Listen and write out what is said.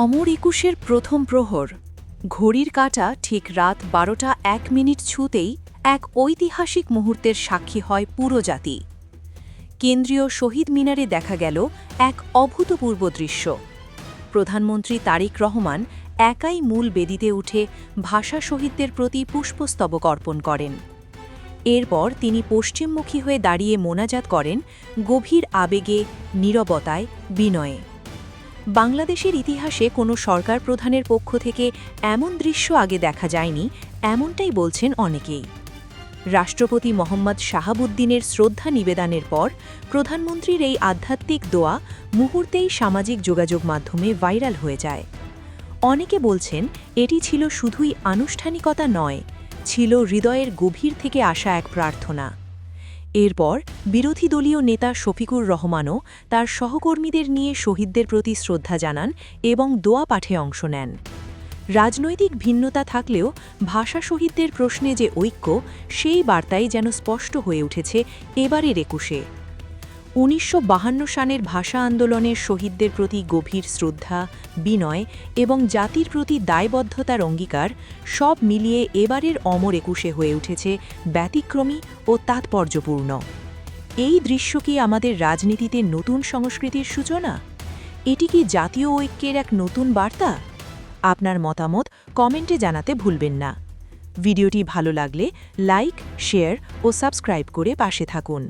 অমর একুশের প্রথম প্রহর ঘড়ির কাঁটা ঠিক রাত ১২টা ১ মিনিট ছুঁতেই এক ঐতিহাসিক মুহূর্তের সাক্ষী হয় পুরো জাতি। কেন্দ্রীয় শহীদ মিনারে দেখা গেল এক অভূতপূর্ব দৃশ্য। প্রধানমন্ত্রী তারিক রহমান একাই মূল বেদিতে উঠে ভাষা শহীদদের প্রতি পুষ্পস্তবক অর্পণ করেন। এরপর তিনি পশ্চিমমুখী হয়ে দাঁড়িয়ে মোনাজাত করেন গভীর আবেগে, নীরবতায়, বিনয়ে। বাংলাদেশের ইতিহাসে কোনো সরকার প্রধানের পক্ষ থেকে এমন দৃশ্য আগে দেখা যায়নি, এমনটাই বলছেন অনেকেই। রাষ্ট্রপতি মোহাম্মদ শাহাবুদ্দিনের শ্রদ্ধা নিবেদনের পর প্রধানমন্ত্রীর এই আধ্যাত্মিক দোয়া মুহূর্তেই সামাজিক যোগাযোগ মাধ্যমে ভাইরাল হয়ে যায়। অনেকে বলছেন এটি ছিল শুধুই আনুষ্ঠানিকতা নয়, ছিল হৃদয়ের গভীর থেকে আসা এক প্রার্থনা। এরপর বিরোধী দলীয় নেতা শফিকুর রহমানও তার সহকর্মীদের নিয়ে শহীদদের প্রতি শ্রদ্ধা জানান এবং দোয়া পাঠে অংশ নেন। রাজনৈতিক ভিন্নতা থাকলেও ভাষা শহীদদের প্রশ্নে যে ঐক্য, সেই বার্তাই যেন স্পষ্ট হয়ে উঠেছে এবারের একুশে। ১৯৫২ সালের ভাষা আন্দোলনের শহীদদের প্রতি গভীর শ্রদ্ধা, বিনয় এবং জাতির প্রতি দায়বদ্ধতার অঙ্গীকার সব মিলিয়ে এবারের অমর একুশে হয়ে উঠেছে ব্যতিক্রমী ও তাৎপর্যপূর্ণ। এই দৃশ্য কি আমাদের রাজনীতিতে নতুন সংস্কৃতির সূচনা? এটি কি জাতীয় ঐক্যের এক নতুন বার্তা? আপনার মতামত কমেন্টে জানাতে ভুলবেন না। ভিডিওটি ভালো লাগলে লাইক, শেয়ার ও সাবস্ক্রাইব করে পাশে থাকুন।